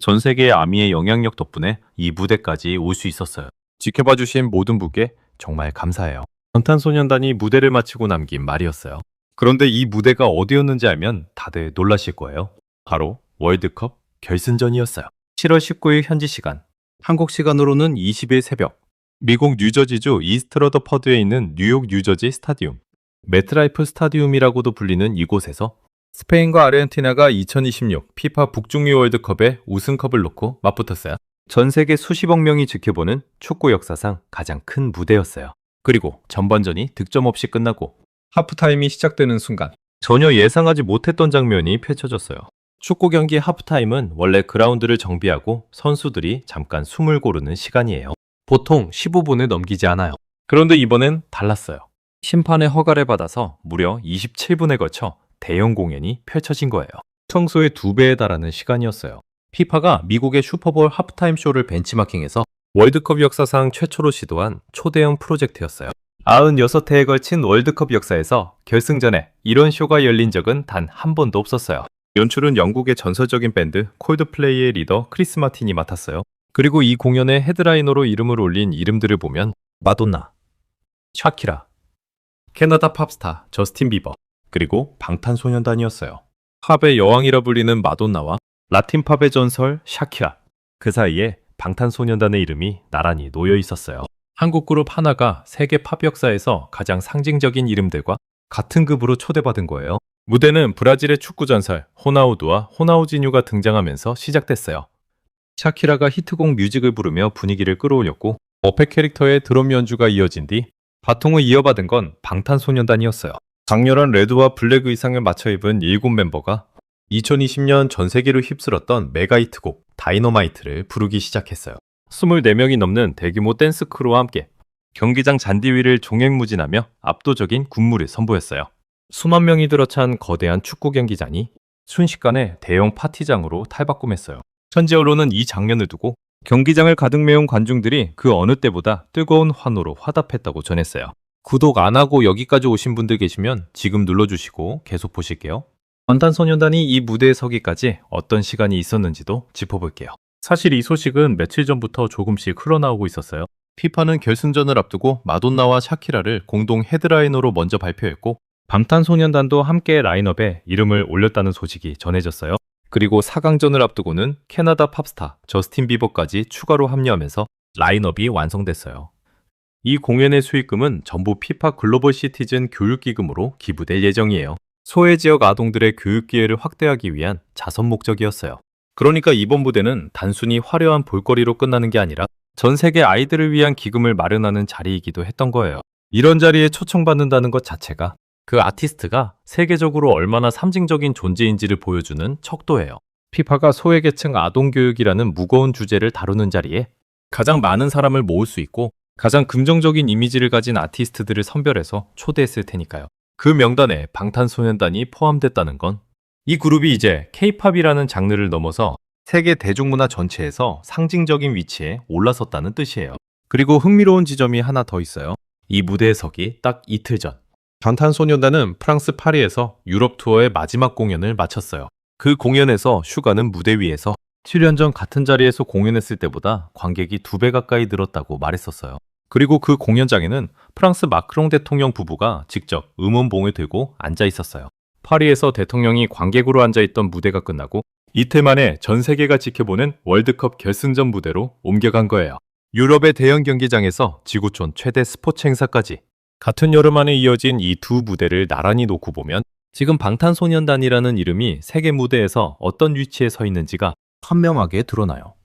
전 세계의 아미의 영향력 덕분에 이 무대까지 올 수 있었어요. 지켜봐주신 모든 분께 정말 감사해요. 방탄소년단이 무대를 마치고 남긴 말이었어요. 그런데 이 무대가 어디였는지 알면 다들 놀라실 거예요. 바로 월드컵 결승전이었어요. 7월 19일 현지 시간, 한국 시간으로는 20일 새벽, 미국 뉴저지주 이스트 러더퍼드에 있는 뉴욕 뉴저지 스타디움, 매트라이프 스타디움이라고도 불리는 이곳에서 스페인과 아르헨티나가 2026 피파 북중미 월드컵의 우승컵을 놓고 맞붙었어요. 전 세계 수십억 명이 지켜보는 축구 역사상 가장 큰 무대였어요. 그리고 전반전이 득점 없이 끝나고 하프타임이 시작되는 순간 전혀 예상하지 못했던 장면이 펼쳐졌어요. 축구 경기 하프타임은 원래 그라운드를 정비하고 선수들이 잠깐 숨을 고르는 시간이에요. 보통 15분을 넘기지 않아요. 그런데 이번엔 달랐어요. 심판의 허가를 받아서 무려 27분에 걸쳐 대형 공연이 펼쳐진 거예요. 평소의 2배에 달하는 시간이었어요. 피파가 미국의 슈퍼볼 하프타임 쇼를 벤치마킹해서 월드컵 역사상 최초로 시도한 초대형 프로젝트였어요. 96회에 걸친 월드컵 역사에서 결승전에 이런 쇼가 열린 적은 단 한 번도 없었어요. 연출은 영국의 전설적인 밴드 콜드플레이의 리더 크리스 마틴이 맡았어요. 그리고 이 공연의 헤드라이너로 이름을 올린 이름들을 보면 마돈나, 샤키라, 캐나다 팝스타 저스틴 비버, 그리고 방탄소년단이었어요. 팝의 여왕이라 불리는 마돈나와 라틴 팝의 전설 샤키라, 그 사이에 방탄소년단의 이름이 나란히 놓여 있었어요. 한국 그룹 하나가 세계 팝 역사에서 가장 상징적인 이름들과 같은 급으로 초대받은 거예요. 무대는 브라질의 축구 전설 호나우두와 호나우지뉴가 등장하면서 시작됐어요. 샤키라가 히트곡 뮤직을 부르며 분위기를 끌어올렸고 어펙 캐릭터의 드럼 연주가 이어진 뒤 바통을 이어받은 건 방탄소년단이었어요. 강렬한 레드와 블랙 의상을 맞춰 입은 7멤버가 2020년 전 세계로 휩쓸었던 메가 히트곡 다이너마이트를 부르기 시작했어요. 24명이 넘는 대규모 댄스 크루와 함께 경기장 잔디 위를 종횡무진하며 압도적인 군무를 선보였어요. 수만 명이 들어찬 거대한 축구 경기장이 순식간에 대형 파티장으로 탈바꿈했어요. 현지 언론은 이 장면을 두고 경기장을 가득 메운 관중들이 그 어느 때보다 뜨거운 환호로 화답했다고 전했어요. 구독 안 하고 여기까지 오신 분들 계시면 지금 눌러주시고 계속 보실게요. 방탄소년단이 이 무대에 서기까지 어떤 시간이 있었는지도 짚어볼게요. 사실 이 소식은 며칠 전부터 조금씩 흘러나오고 있었어요. 피파는 결승전을 앞두고 마돈나와 샤키라를 공동 헤드라이너로 먼저 발표했고 방탄소년단도 함께 라인업에 이름을 올렸다는 소식이 전해졌어요. 그리고 4강전을 앞두고는 캐나다 팝스타 저스틴 비버까지 추가로 합류하면서 라인업이 완성됐어요. 이 공연의 수익금은 전부 피파 글로벌 시티즌 교육기금으로 기부될 예정이에요. 소외 지역 아동들의 교육 기회를 확대하기 위한 자선 목적이었어요. 그러니까 이번 무대는 단순히 화려한 볼거리로 끝나는 게 아니라 전 세계 아이들을 위한 기금을 마련하는 자리이기도 했던 거예요. 이런 자리에 초청받는다는 것 자체가 그 아티스트가 세계적으로 얼마나 상징적인 존재인지를 보여주는 척도예요. 피파가 소외계층 아동교육이라는 무거운 주제를 다루는 자리에 가장 많은 사람을 모을 수 있고 가장 긍정적인 이미지를 가진 아티스트들을 선별해서 초대했을 테니까요. 그 명단에 방탄소년단이 포함됐다는 건 이 그룹이 이제 K-팝이라는 장르를 넘어서 세계 대중문화 전체에서 상징적인 위치에 올라섰다는 뜻이에요. 그리고 흥미로운 지점이 하나 더 있어요. 이 무대에 서기 딱 이틀 전 방탄소년단은 프랑스 파리에서 유럽 투어의 마지막 공연을 마쳤어요. 그 공연에서 슈가는 무대 위에서 7년 전 같은 자리에서 공연했을 때보다 관객이 2배 가까이 늘었다고 말했었어요. 그리고 그 공연장에는 프랑스 마크롱 대통령 부부가 직접 음원봉을 들고 앉아 있었어요. 파리에서 대통령이 관객으로 앉아있던 무대가 끝나고 이틀 만에 전 세계가 지켜보는 월드컵 결승전 무대로 옮겨간 거예요. 유럽의 대형 경기장에서 지구촌 최대 스포츠 행사까지 같은 여름 안에 이어진 이 두 무대를 나란히 놓고 보면 지금 방탄소년단이라는 이름이 세계 무대에서 어떤 위치에 서 있는지가 선명하게 드러나요.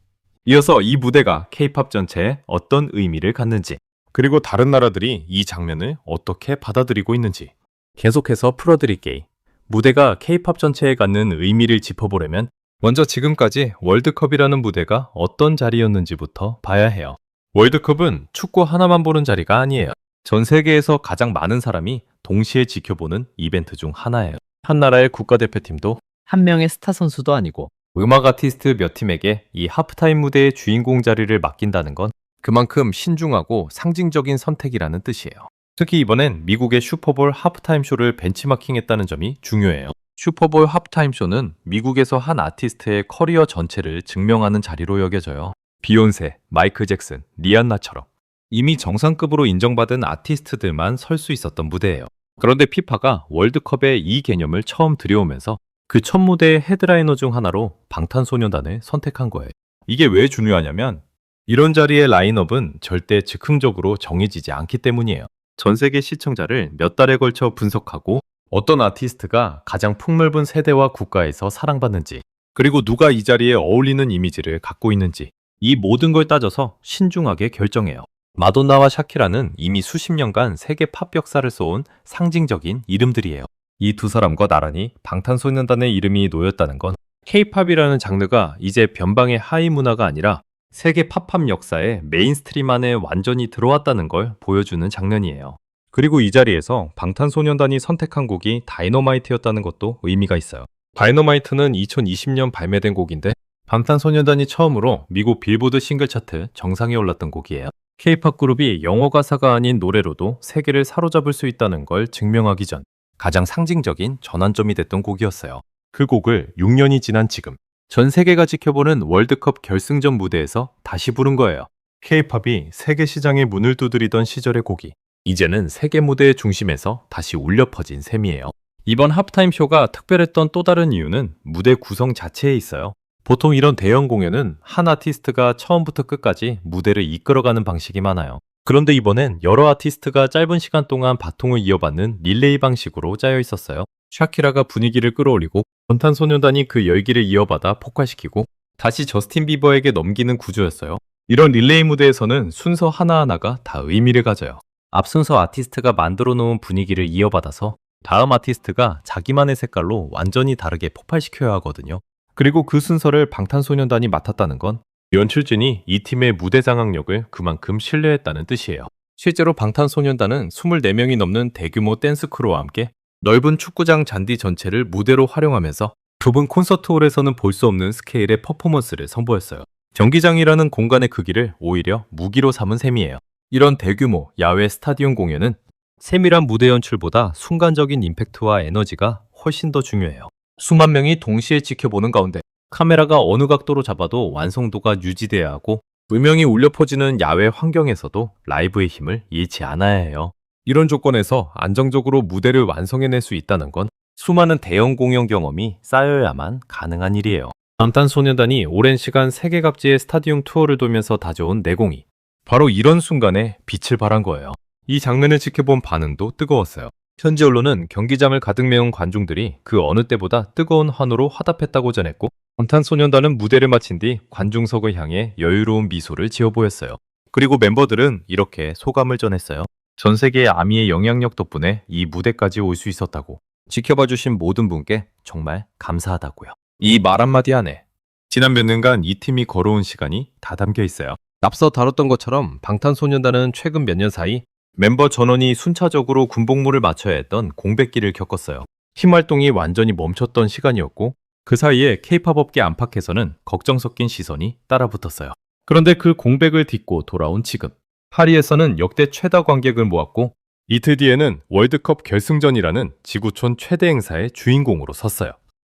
이어서 이 무대가 K-팝 전체에 어떤 의미를 갖는지, 그리고 다른 나라들이 이 장면을 어떻게 받아들이고 있는지 계속해서 풀어드릴게요. 무대가 K-팝 전체에 갖는 의미를 짚어보려면 먼저 지금까지 월드컵이라는 무대가 어떤 자리였는지부터 봐야 해요. 월드컵은 축구 하나만 보는 자리가 아니에요. 전 세계에서 가장 많은 사람이 동시에 지켜보는 이벤트 중 하나예요. 한 나라의 국가대표팀도 한 명의 스타 선수도 아니고 음악 아티스트 몇 팀에게 이 하프타임 무대의 주인공 자리를 맡긴다는 건 그만큼 신중하고 상징적인 선택이라는 뜻이에요. 특히 이번엔 미국의 슈퍼볼 하프타임 쇼를 벤치마킹했다는 점이 중요해요. 슈퍼볼 합타임쇼는 미국에서 한 아티스트의 커리어 전체를 증명하는 자리로 여겨져요. 비욘세, 마이클 잭슨, 리안나처럼 이미 정상급으로 인정받은 아티스트들만 설 수 있었던 무대예요. 그런데 피파가 월드컵에 이 개념을 처음 들여오면서 그 첫 무대의 헤드라이너 중 하나로 방탄소년단을 선택한 거예요. 이게 왜 중요하냐면 이런 자리의 라인업은 절대 즉흥적으로 정해지지 않기 때문이에요. 전 세계 시청자를 몇 달에 걸쳐 분석하고 어떤 아티스트가 가장 폭넓은 세대와 국가에서 사랑받는지, 그리고 누가 이 자리에 어울리는 이미지를 갖고 있는지, 이 모든 걸 따져서 신중하게 결정해요. 마돈나와 샤키라는 이미 수십 년간 세계 팝 역사를 써온 상징적인 이름들이에요. 이 두 사람과 나란히 방탄소년단의 이름이 놓였다는 건 K-팝이라는 장르가 이제 변방의 하위 문화가 아니라 세계 팝팝 역사에 메인스트림 안에 완전히 들어왔다는 걸 보여주는 장면이에요. 그리고 이 자리에서 방탄소년단이 선택한 곡이 다이너마이트였다는 것도 의미가 있어요. 다이너마이트는 2020년 발매된 곡인데 방탄소년단이 처음으로 미국 빌보드 싱글 차트 정상에 올랐던 곡이에요. K-팝 그룹이 영어 가사가 아닌 노래로도 세계를 사로잡을 수 있다는 걸 증명하기 전 가장 상징적인 전환점이 됐던 곡이었어요. 그 곡을 6년이 지난 지금 전 세계가 지켜보는 월드컵 결승전 무대에서 다시 부른 거예요. K-팝이 세계 시장의 문을 두드리던 시절의 곡이 이제는 세계 무대의 중심에서 다시 울려 퍼진 셈이에요. 이번 합타임 쇼가 특별했던 또 다른 이유는 무대 구성 자체에 있어요. 보통 이런 대형 공연은 한 아티스트가 처음부터 끝까지 무대를 이끌어가는 방식이 많아요. 그런데 이번엔 여러 아티스트가 짧은 시간 동안 바통을 이어받는 릴레이 방식으로 짜여 있었어요. 샤키라가 분위기를 끌어올리고 방탄소년단이 그 열기를 이어받아 폭발시키고 다시 저스틴 비버에게 넘기는 구조였어요. 이런 릴레이 무대에서는 순서 하나하나가 다 의미를 가져요. 앞순서 아티스트가 만들어 놓은 분위기를 이어받아서 다음 아티스트가 자기만의 색깔로 완전히 다르게 폭발시켜야 하거든요. 그리고 그 순서를 방탄소년단이 맡았다는 건 연출진이 이 팀의 무대 장악력을 그만큼 신뢰했다는 뜻이에요. 실제로 방탄소년단은 24명이 넘는 대규모 댄스 크루와 함께 넓은 축구장 잔디 전체를 무대로 활용하면서 좁은 콘서트홀에서는 볼 수 없는 스케일의 퍼포먼스를 선보였어요. 경기장이라는 공간의 크기를 오히려 무기로 삼은 셈이에요. 이런 대규모 야외 스타디움 공연은 세밀한 무대 연출보다 순간적인 임팩트와 에너지가 훨씬 더 중요해요. 수만 명이 동시에 지켜보는 가운데 카메라가 어느 각도로 잡아도 완성도가 유지돼야 하고 음영이 울려 퍼지는 야외 환경에서도 라이브의 힘을 잃지 않아야 해요. 이런 조건에서 안정적으로 무대를 완성해낼 수 있다는 건 수많은 대형 공연 경험이 쌓여야만 가능한 일이에요. 방탄소년단이 오랜 시간 세계 각지의 스타디움 투어를 돌면서 다져온 내공이 바로 이런 순간에 빛을 발한 거예요. 이 장면을 지켜본 반응도 뜨거웠어요. 현지 언론은 경기장을 가득 메운 관중들이 그 어느 때보다 뜨거운 환호로 화답했다고 전했고 방탄소년단은 무대를 마친 뒤 관중석을 향해 여유로운 미소를 지어 보였어요. 그리고 멤버들은 이렇게 소감을 전했어요. 전 세계의 아미의 영향력 덕분에 이 무대까지 올 수 있었다고 지켜봐 주신 모든 분께 정말 감사하다고요. 이 말 한마디 안에 지난 몇 년간 이 팀이 걸어온 시간이 다 담겨 있어요. 앞서 다뤘던 것처럼 방탄소년단은 최근 몇 년 사이 멤버 전원이 순차적으로 군복무를 마쳐야 했던 공백기를 겪었어요. 팀 활동이 완전히 멈췄던 시간이었고 그 사이에 K-팝 업계 안팎에서는 걱정 섞인 시선이 따라붙었어요. 그런데 그 공백을 딛고 돌아온 지금 파리에서는 역대 최다 관객을 모았고 이틀 뒤에는 월드컵 결승전이라는 지구촌 최대 행사의 주인공으로 섰어요.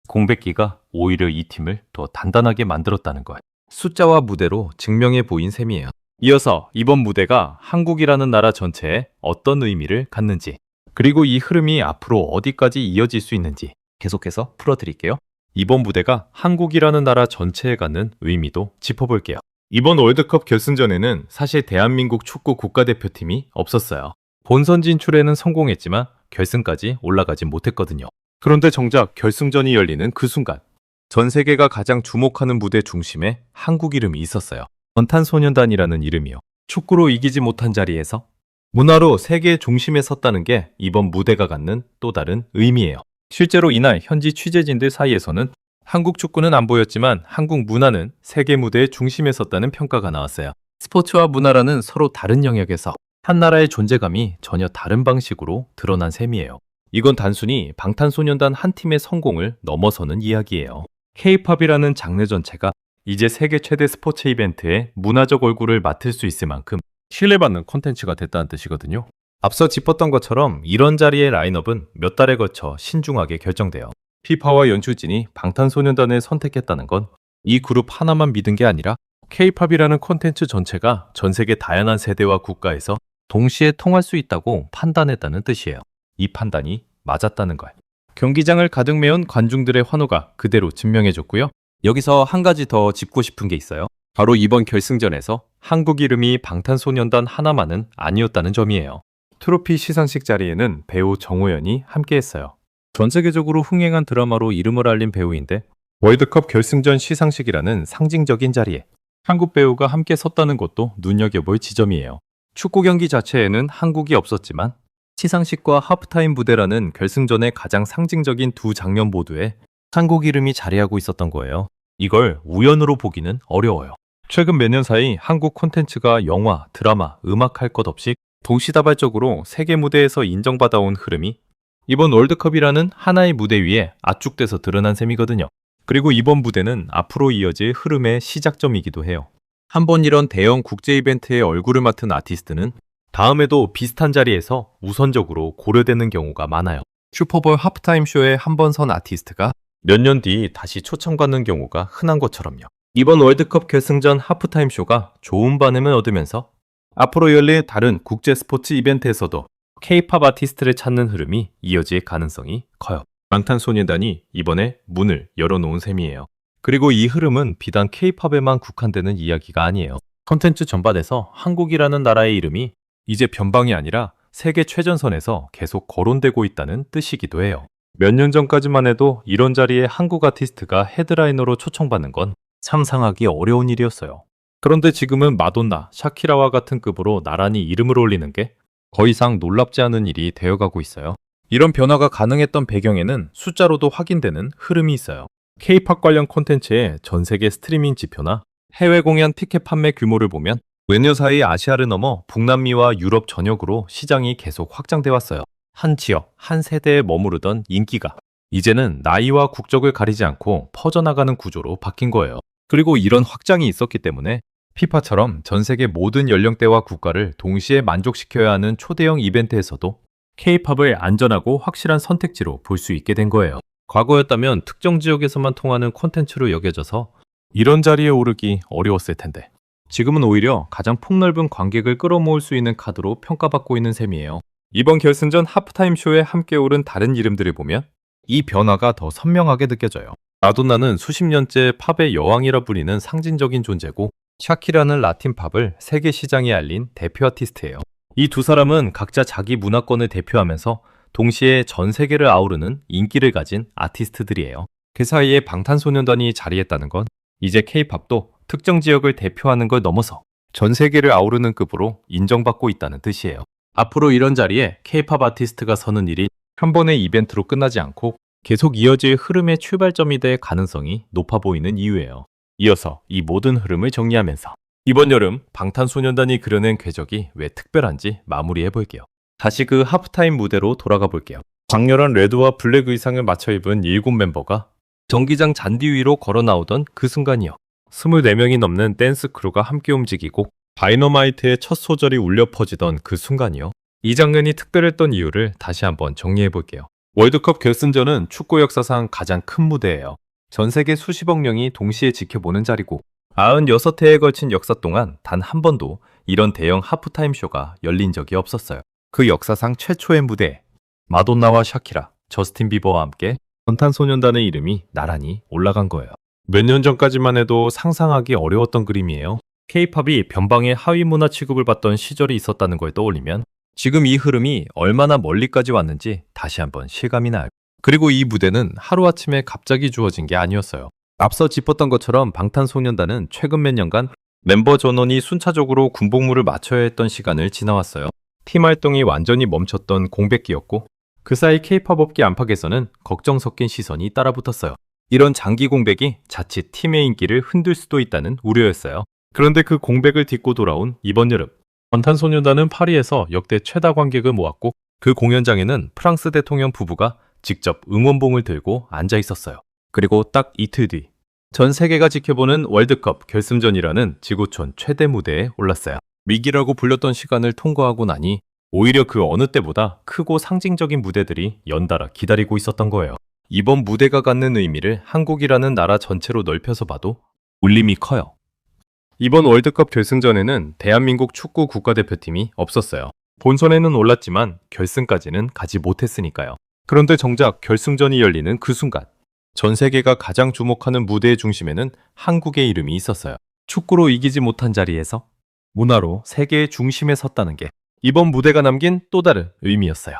공백기가 오히려 이 팀을 더 단단하게 만들었다는 걸 숫자와 무대로 증명해 보인 셈이에요. 이어서 이번 무대가 한국이라는 나라 전체에 어떤 의미를 갖는지, 그리고 이 흐름이 앞으로 어디까지 이어질 수 있는지 계속해서 풀어드릴게요. 이번 무대가 한국이라는 나라 전체에 갖는 의미도 짚어볼게요. 이번 월드컵 결승전에는 사실 대한민국 축구 국가대표팀이 없었어요. 본선 진출에는 성공했지만 결승까지 올라가지 못했거든요. 그런데 정작 결승전이 열리는 그 순간 전 세계가 가장 주목하는 무대 중심에 한국 이름이 있었어요. 방탄소년단이라는 이름이요. 축구로 이기지 못한 자리에서 문화로 세계 중심에 섰다는 게 이번 무대가 갖는 또 다른 의미예요. 실제로 이날 현지 취재진들 사이에서는 한국 축구는 안 보였지만 한국 문화는 세계 무대의 중심에 섰다는 평가가 나왔어요. 스포츠와 문화라는 서로 다른 영역에서 한 나라의 존재감이 전혀 다른 방식으로 드러난 셈이에요. 이건 단순히 방탄소년단 한 팀의 성공을 넘어서는 이야기예요. K-팝이라는 장르 전체가 이제 세계 최대 스포츠 이벤트의 문화적 얼굴을 맡을 수 있을 만큼 신뢰받는 콘텐츠가 됐다는 뜻이거든요. 앞서 짚었던 것처럼 이런 자리의 라인업은 몇 달에 걸쳐 신중하게 결정돼요. 피파와 연출진이 방탄소년단을 선택했다는 건 이 그룹 하나만 믿은 게 아니라 K-팝이라는 콘텐츠 전체가 전 세계 다양한 세대와 국가에서 동시에 통할 수 있다고 판단했다는 뜻이에요. 이 판단이 맞았다는 걸. 경기장을 가득 메운 관중들의 환호가 그대로 증명해줬고요. 여기서 한 가지 더 짚고 싶은 게 있어요. 바로 이번 결승전에서 한국 이름이 방탄소년단 하나만은 아니었다는 점이에요. 트로피 시상식 자리에는 배우 정호연이 함께했어요. 전 세계적으로 흥행한 드라마로 이름을 알린 배우인데 월드컵 결승전 시상식이라는 상징적인 자리에 한국 배우가 함께 섰다는 것도 눈여겨볼 지점이에요. 축구 경기 자체에는 한국이 없었지만 시상식과 하프타임 무대라는 결승전의 가장 상징적인 두 장면 모두에 한국 이름이 자리하고 있었던 거예요. 이걸 우연으로 보기는 어려워요. 최근 몇 년 사이 한국 콘텐츠가 영화, 드라마, 음악 할 것 없이 동시다발적으로 세계 무대에서 인정받아온 흐름이 이번 월드컵이라는 하나의 무대 위에 압축돼서 드러난 셈이거든요. 그리고 이번 무대는 앞으로 이어질 흐름의 시작점이기도 해요. 한번 이런 대형 국제 이벤트의 얼굴을 맡은 아티스트는 다음에도 비슷한 자리에서 우선적으로 고려되는 경우가 많아요. 슈퍼볼 하프타임 쇼에 한 번 선 아티스트가 몇 년 뒤 다시 초청받는 경우가 흔한 것처럼요. 이번 월드컵 결승전 하프타임 쇼가 좋은 반응을 얻으면서 앞으로 열릴 다른 국제 스포츠 이벤트에서도 K-팝 아티스트를 찾는 흐름이 이어질 가능성이 커요. 방탄소년단이 이번에 문을 열어놓은 셈이에요. 그리고 이 흐름은 비단 K-팝에만 국한되는 이야기가 아니에요. 컨텐츠 전반에서 한국이라는 나라의 이름이 이제 변방이 아니라 세계 최전선에서 계속 거론되고 있다는 뜻이기도 해요. 몇 년 전까지만 해도 이런 자리에 한국 아티스트가 헤드라이너로 초청받는 건 상상하기 어려운 일이었어요. 그런데 지금은 마돈나, 샤키라와 같은 급으로 나란히 이름을 올리는 게 더 이상 놀랍지 않은 일이 되어가고 있어요. 이런 변화가 가능했던 배경에는 숫자로도 확인되는 흐름이 있어요. K-팝 관련 콘텐츠의 전 세계 스트리밍 지표나 해외 공연 티켓 판매 규모를 보면 몇 년 사이 아시아를 넘어 북남미와 유럽 전역으로 시장이 계속 확장돼 왔어요. 한 지역, 한 세대에 머무르던 인기가 이제는 나이와 국적을 가리지 않고 퍼져나가는 구조로 바뀐 거예요. 그리고 이런 확장이 있었기 때문에 피파처럼 전 세계 모든 연령대와 국가를 동시에 만족시켜야 하는 초대형 이벤트에서도 K-팝을 안전하고 확실한 선택지로 볼 수 있게 된 거예요. 과거였다면 특정 지역에서만 통하는 콘텐츠로 여겨져서 이런 자리에 오르기 어려웠을 텐데 지금은 오히려 가장 폭넓은 관객을 끌어모을 수 있는 카드로 평가받고 있는 셈이에요. 이번 결승전 하프타임 쇼에 함께 오른 다른 이름들을 보면 이 변화가 더 선명하게 느껴져요. 마돈나는 수십 년째 팝의 여왕이라 불리는 상징적인 존재고 샤키라는 라틴 팝을 세계 시장에 알린 대표 아티스트예요. 이 두 사람은 각자 자기 문화권을 대표하면서 동시에 전 세계를 아우르는 인기를 가진 아티스트들이에요. 그 사이에 방탄소년단이 자리했다는 건 이제 K-팝도 특정 지역을 대표하는 걸 넘어서 전 세계를 아우르는 급으로 인정받고 있다는 뜻이에요. 앞으로 이런 자리에 K-팝 아티스트가 서는 일이 한 번의 이벤트로 끝나지 않고 계속 이어질 흐름의 출발점이 될 가능성이 높아 보이는 이유예요. 이어서 이 모든 흐름을 정리하면서 이번 여름 방탄소년단이 그려낸 궤적이 왜 특별한지 마무리해 볼게요. 다시 그 하프타임 무대로 돌아가 볼게요. 강렬한 레드와 블랙 의상을 맞춰 입은 7멤버가 경기장 잔디 위로 걸어 나오던 그 순간이요. 24명이 넘는 댄스 크루가 함께 움직이고 다이너마이트의 첫 소절이 울려 퍼지던 그 순간이요. 이 장면이 특별했던 이유를 다시 한번 정리해 볼게요. 월드컵 결승전은 축구 역사상 가장 큰 무대예요. 전 세계 수십억 명이 동시에 지켜보는 자리고 96회에 걸친 역사 동안 단 한 번도 이런 대형 하프타임 쇼가 열린 적이 없었어요. 그 역사상 최초의 무대에 마돈나와 샤키라, 저스틴 비버와 함께 방탄소년단의 이름이 나란히 올라간 거예요. 몇 년 전까지만 해도 상상하기 어려웠던 그림이에요. K-팝이 변방의 하위 문화 취급을 받던 시절이 있었다는 걸 떠올리면 지금 이 흐름이 얼마나 멀리까지 왔는지 다시 한번 실감이 나요. 그리고 이 무대는 하루아침에 갑자기 주어진 게 아니었어요. 앞서 짚었던 것처럼 방탄소년단은 최근 몇 년간 멤버 전원이 순차적으로 군복무를 맞춰야 했던 시간을 지나왔어요. 팀 활동이 완전히 멈췄던 공백기였고 그 사이 K-팝 업계 안팎에서는 걱정 섞인 시선이 따라붙었어요. 이런 장기 공백이 자칫 팀의 인기를 흔들 수도 있다는 우려였어요. 그런데 그 공백을 딛고 돌아온 이번 여름 방탄소년단은 파리에서 역대 최다 관객을 모았고 그 공연장에는 프랑스 대통령 부부가 직접 응원봉을 들고 앉아 있었어요. 그리고 딱 이틀 뒤 전 세계가 지켜보는 월드컵 결승전이라는 지구촌 최대 무대에 올랐어요. 위기라고 불렸던 시간을 통과하고 나니 오히려 그 어느 때보다 크고 상징적인 무대들이 연달아 기다리고 있었던 거예요. 이번 무대가 갖는 의미를 한국이라는 나라 전체로 넓혀서 봐도 울림이 커요. 이번 월드컵 결승전에는 대한민국 축구 국가대표팀이 없었어요. 본선에는 올랐지만 결승까지는 가지 못했으니까요. 그런데 정작 결승전이 열리는 그 순간, 전 세계가 가장 주목하는 무대의 중심에는 한국의 이름이 있었어요. 축구로 이기지 못한 자리에서 문화로 세계의 중심에 섰다는 게 이번 무대가 남긴 또 다른 의미였어요.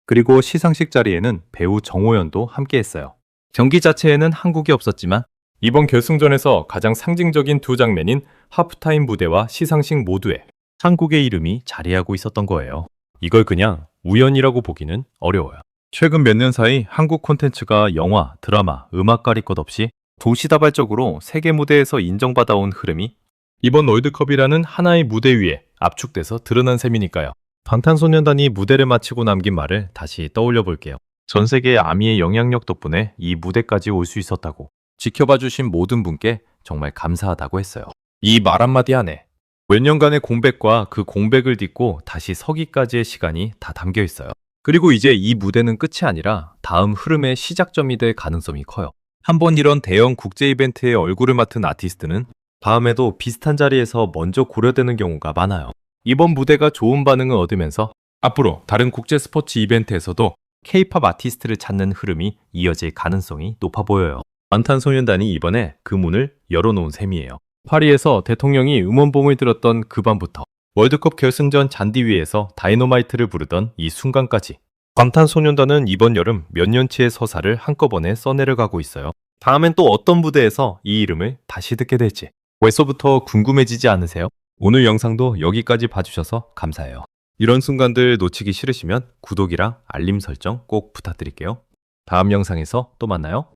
그리고 시상식 자리에는 배우 정호연도 함께했어요. 경기 자체에는 한국이 없었지만 이번 결승전에서 가장 상징적인 두 장면인 하프타임 무대와 시상식 모두에 한국의 이름이 자리하고 있었던 거예요. 이걸 그냥 우연이라고 보기는 어려워요. 최근 몇 년 사이 한국 콘텐츠가 영화, 드라마, 음악 가릴 것 없이 동시다발적으로 세계 무대에서 인정받아온 흐름이 이번 월드컵이라는 하나의 무대 위에 압축돼서 드러난 셈이니까요. 방탄소년단이 무대를 마치고 남긴 말을 다시 떠올려 볼게요. 전 세계 아미의 영향력 덕분에 이 무대까지 올 수 있었다고, 지켜봐 주신 모든 분께 정말 감사하다고 했어요. 이 말 한마디 안에 몇 년간의 공백과 그 공백을 딛고 다시 서기까지의 시간이 다 담겨 있어요. 그리고 이제 이 무대는 끝이 아니라 다음 흐름의 시작점이 될 가능성이 커요. 한번 이런 대형 국제 이벤트의 얼굴을 맡은 아티스트는 다음에도 비슷한 자리에서 먼저 고려되는 경우가 많아요. 이번 무대가 좋은 반응을 얻으면서 앞으로 다른 국제 스포츠 이벤트에서도 K-팝 아티스트를 찾는 흐름이 이어질 가능성이 높아 보여요. 방탄소년단이 이번에 그 문을 열어놓은 셈이에요. 파리에서 대통령이 응원봉을 들었던 그 밤부터 월드컵 결승전 잔디 위에서 다이너마이트를 부르던 이 순간까지 방탄소년단은 이번 여름 몇 년치의 서사를 한꺼번에 써내려가고 있어요. 다음엔 또 어떤 무대에서 이 이름을 다시 듣게 될지 벌써부터 궁금해지지 않으세요? 오늘 영상도 여기까지 봐주셔서 감사해요. 이런 순간들 놓치기 싫으시면 구독이랑 알림 설정 꼭 부탁드릴게요. 다음 영상에서 또 만나요.